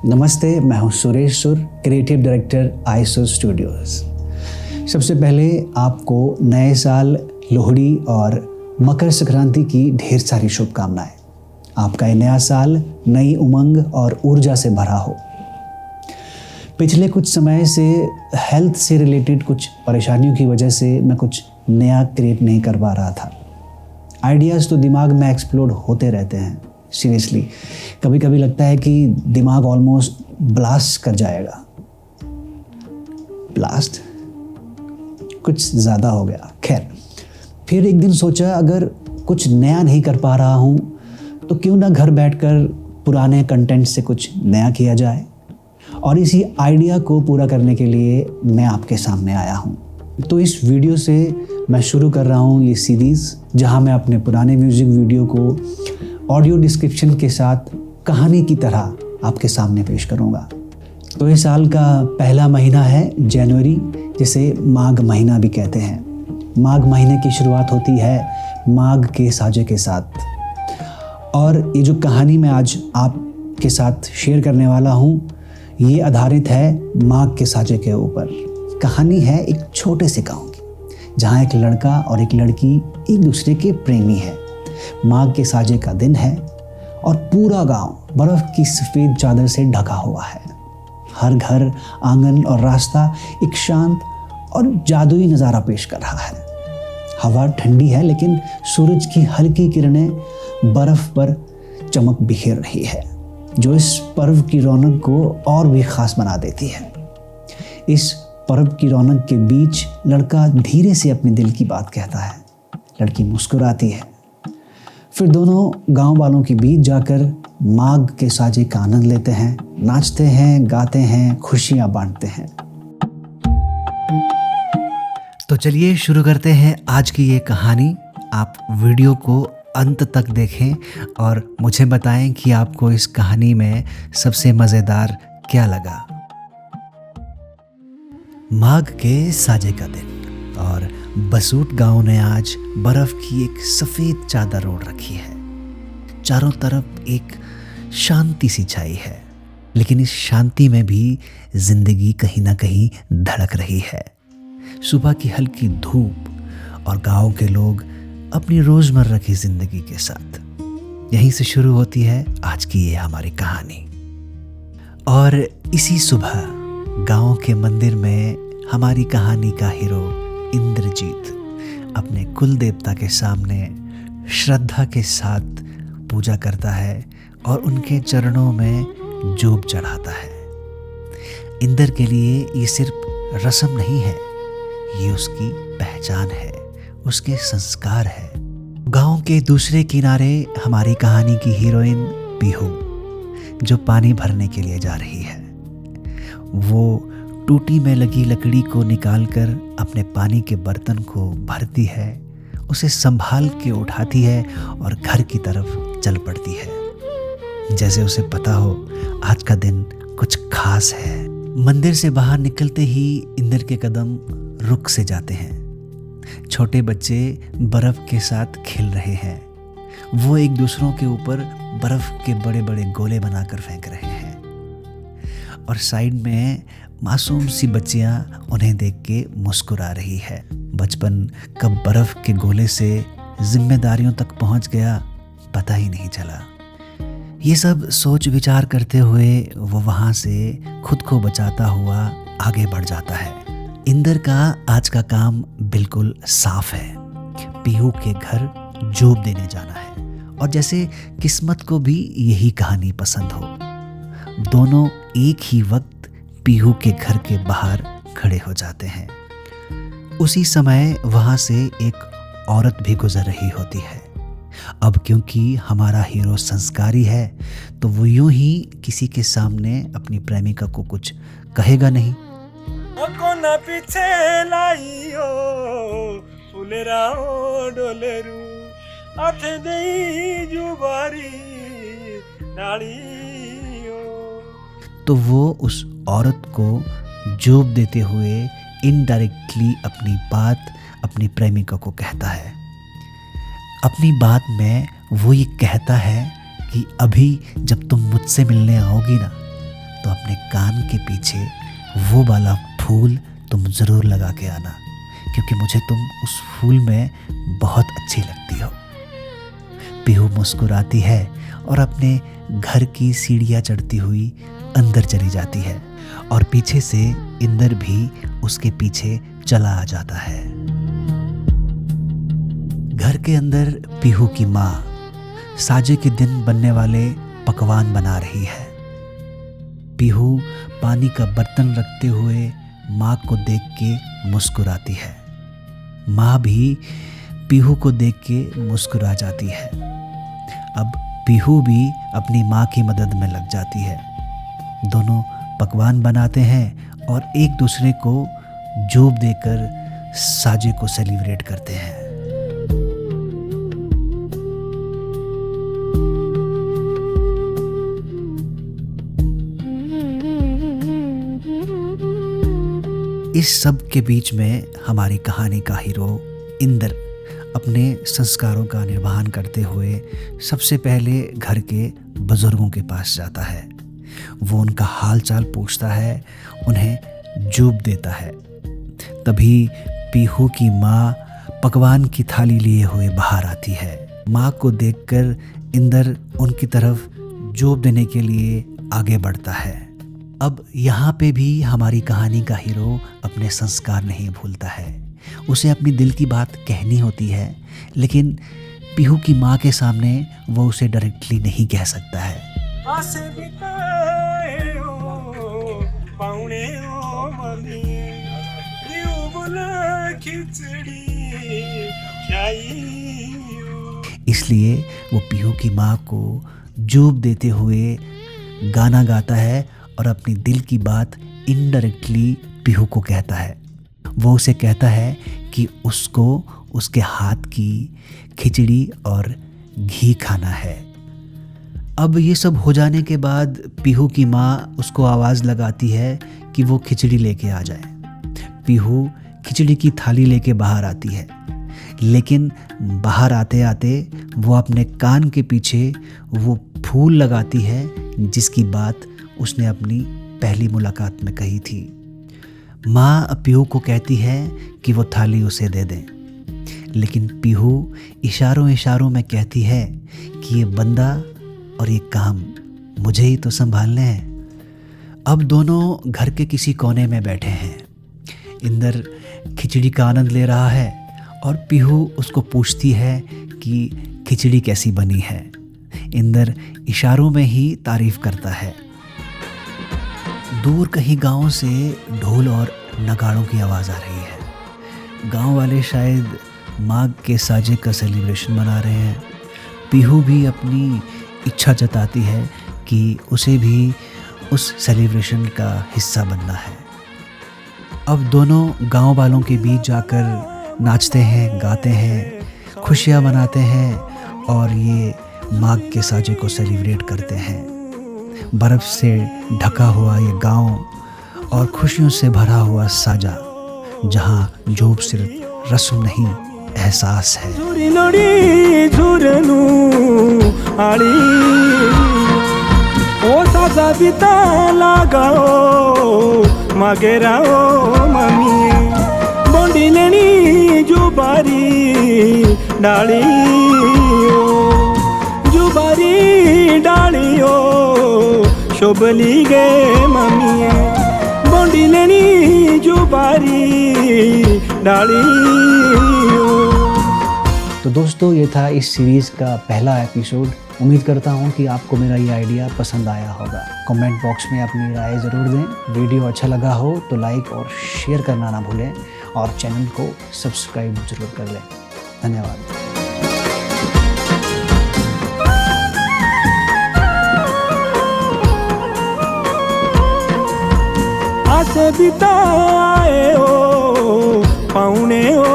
नमस्ते, मैं हूं सुरेश सुर, क्रिएटिव डायरेक्टर आईसो स्टूडियोज। सबसे पहले आपको नए साल, लोहड़ी और मकर संक्रांति की ढेर सारी शुभकामनाएं। आपका ये नया साल नई उमंग और ऊर्जा से भरा हो। पिछले कुछ समय से हेल्थ से रिलेटेड कुछ परेशानियों की वजह से मैं कुछ नया क्रिएट नहीं कर पा रहा था। आइडियाज़ तो दिमाग में एक्सप्लोड होते रहते हैं। सीरियसली कभी कभी लगता है कि दिमाग ऑलमोस्ट ब्लास्ट कर जाएगा। ब्लास्ट कुछ ज़्यादा हो गया। खैर, फिर एक दिन सोचा अगर कुछ नया नहीं कर पा रहा हूँ तो क्यों ना घर बैठकर पुराने कंटेंट से कुछ नया किया जाए। और इसी आइडिया को पूरा करने के लिए मैं आपके सामने आया हूँ। तो इस वीडियो से मैं शुरू कर रहा हूँ ये सीरीज़, जहाँ मैं अपने पुराने म्यूज़िक वीडियो को ऑडियो डिस्क्रिप्शन के साथ कहानी की तरह आपके सामने पेश करूँगा। तो इस साल का पहला महीना है जनवरी, जिसे माघ महीना भी कहते हैं। माघ महीने की शुरुआत होती है माघ के साजे के साथ। और ये जो कहानी मैं आज आपके साथ शेयर करने वाला हूँ, ये आधारित है माघ के साजे के ऊपर। कहानी है एक छोटे से गाँव की, जहाँ एक लड़का और एक लड़की एक दूसरे के प्रेमी हैं। माघ के साजे का दिन है और पूरा गांव बर्फ की सफ़ेद चादर से ढका हुआ है। हर घर, आंगन और रास्ता एक शांत और जादुई नज़ारा पेश कर रहा है। हवा ठंडी है, लेकिन सूरज की हल्की किरणें बर्फ पर चमक बिखेर रही है, जो इस पर्व की रौनक को और भी ख़ास बना देती है। इस पर्व की रौनक के बीच लड़का धीरे से अपने दिल की बात कहता है। लड़की मुस्कुराती है। फिर दोनों गांव वालों के बीच जाकर माघ के साजे का आनंद लेते हैं, नाचते हैं, गाते हैं, खुशियां बांटते हैं। तो चलिए शुरू करते हैं आज की ये कहानी। आप वीडियो को अंत तक देखें और मुझे बताएं कि आपको इस कहानी में सबसे मज़ेदार क्या लगा। माघ के साजे का दिन और बसूट गांव ने आज बर्फ की एक सफ़ेद चादर ओढ़ रखी है। चारों तरफ एक शांति सी छाई है, लेकिन इस शांति में भी जिंदगी कहीं ना कहीं धड़क रही है। सुबह की हल्की धूप और गांव के लोग अपनी रोज़मर्रा की ज़िंदगी के साथ। यहीं से शुरू होती है आज की ये हमारी कहानी। और इसी सुबह गांव के मंदिर में हमारी कहानी का हीरो इंद्रजीत अपने कुल देवता के सामने श्रद्धा के साथ पूजा करता है और उनके चरणों में जोत चढ़ाता है। इंद्र के लिए ये सिर्फ रस्म नहीं है, ये उसकी पहचान है, उसके संस्कार है। गांव के दूसरे किनारे हमारी कहानी की हीरोइन पीहू, जो पानी भरने के लिए जा रही है। वो टूटी में लगी लकड़ी को निकालकर अपने पानी के बर्तन को भरती है, उसे संभाल के उठाती है और घर की तरफ चल पड़ती है, जैसे उसे पता हो आज का दिन कुछ खास है। मंदिर से बाहर निकलते ही इंद्र के कदम रुक से जाते हैं। छोटे बच्चे बर्फ के साथ खेल रहे हैं। वो एक दूसरों के ऊपर बर्फ के बड़े बड़े गोले बनाकर फेंक रहे हैं और साइड में मासूम सी बच्चियां उन्हें देख के मुस्कुरा रही है। बचपन कब बर्फ के गोले से जिम्मेदारियों तक पहुंच गया, पता ही नहीं चला। ये सब सोच विचार करते हुए वो वहां से खुद को बचाता हुआ आगे बढ़ जाता है। इंद्र का आज का काम बिल्कुल साफ है। पीहू के घर जोत देने जाना है और जैसे किस्मत को भी यही कहानी पसंद हो, दोनों एक ही वक्त पीहू के घर के बाहर खड़े हो जाते हैं। उसी समय वहां से एक औरत भी गुजर रही होती है। अब क्योंकि हमारा हीरो संस्कारी है, तो वो यूं ही किसी के सामने अपनी प्रेमिका को कुछ कहेगा नहीं। कोना पीछे लाइयो फुलेराओ डोलेरू आथे देई जुबारी डालियो। तो वो उस औरत को जोब देते हुए इनडायरेक्टली अपनी बात अपनी प्रेमिका को कहता है। अपनी बात में वो ये कहता है कि अभी जब तुम मुझसे मिलने आओगी ना, तो अपने कान के पीछे वो वाला फूल तुम ज़रूर लगा के आना, क्योंकि मुझे तुम उस फूल में बहुत अच्छी लगती हो। पीहू मुस्कुराती है और अपने घर की सीढ़ियाँ चढ़ती हुई अंदर चली जाती है और पीछे से इंदर भी उसके पीछे चला आ जाता है। घर के अंदर पीहू की माँ साजे के दिन बनने वाले पकवान बना रही है। पीहू पानी का बर्तन रखते हुए माँ को देख के मुस्कुराती है। माँ भी पीहू को देख के मुस्कुरा जाती है। अब पीहू भी अपनी माँ की मदद में लग जाती है। दोनों पकवान बनाते हैं और एक दूसरे को जोब देकर साजे को सेलिब्रेट करते हैं। इस सब के बीच में हमारी कहानी का हीरो इंदर अपने संस्कारों का निर्वहन करते हुए सबसे पहले घर के बुजुर्गों के पास जाता है। वो उनका हाल चाल पूछता है, उन्हें जूब देता है। तभी पीहू की माँ पकवान की थाली लिए हुए बाहर आती है। माँ को देखकर इंदर उनकी तरफ जूब देने के लिए आगे बढ़ता है। अब यहाँ पे भी हमारी कहानी का हीरो अपने संस्कार नहीं भूलता है। उसे अपनी दिल की बात कहनी होती है, लेकिन पीहू की माँ के सामने वो उसे डायरेक्टली नहीं कह सकता है। आसे बिताए हो पाउने हो मम्मी दियो बोला खिचड़ी खाई हो। इसलिए वो पीहू की माँ को जूब देते हुए गाना गाता है और अपनी दिल की बात इनडायरेक्टली पीहू को कहता है। वो उसे कहता है कि उसको उसके हाथ की खिचड़ी और घी खाना है। अब ये सब हो जाने के बाद पीहू की माँ उसको आवाज़ लगाती है कि वो खिचड़ी लेके आ जाए। पीहू खिचड़ी की थाली लेके बाहर आती है, लेकिन बाहर आते आते वो अपने कान के पीछे वो फूल लगाती है जिसकी बात उसने अपनी पहली मुलाकात में कही थी। माँ पीहू को कहती है कि वो थाली उसे दे दें, लेकिन पीहू इशारों इशारों में कहती है कि ये बंदा और ये काम मुझे ही तो संभालने हैं। अब दोनों घर के किसी कोने में बैठे हैं। इंदर खिचड़ी का आनंद ले रहा है और पीहू उसको पूछती है कि खिचड़ी कैसी बनी है। इंदर इशारों में ही तारीफ करता है। दूर कहीं गांव से ढोल और नगाड़ों की आवाज़ आ रही है। गांव वाले शायद माघ के साजे का सेलिब्रेशन मना रहे हैं। पीहू भी अपनी इच्छा जताती है कि उसे भी उस सेलिब्रेशन का हिस्सा बनना है। अब दोनों गांव वालों के बीच जाकर नाचते हैं, गाते हैं, खुशियाँ मनाते हैं और ये माघ के साजे को सेलिब्रेट करते हैं। बर्फ़ से ढका हुआ ये गांव और खुशियों से भरा हुआ साजा, जहां जोब सिर्फ रस्म नहीं एहसास है। ओ साजा बिता लगाओ मगेराओ मम्मी बोंडी लेनी जुबारी डालियो जुबारी डालियो शोभली गे मम्मी बोंडी लेनी जुबारी डालियो। तो दोस्तों, ये था इस सीरीज़ का पहला एपिसोड। उम्मीद करता हूँ कि आपको मेरा ये आइडिया पसंद आया होगा। कमेंट बॉक्स में अपनी राय ज़रूर दें। वीडियो अच्छा लगा हो तो लाइक और शेयर करना ना भूलें और चैनल को सब्सक्राइब जरूर कर लें। धन्यवाद। आसे बिताए हो पाउने हो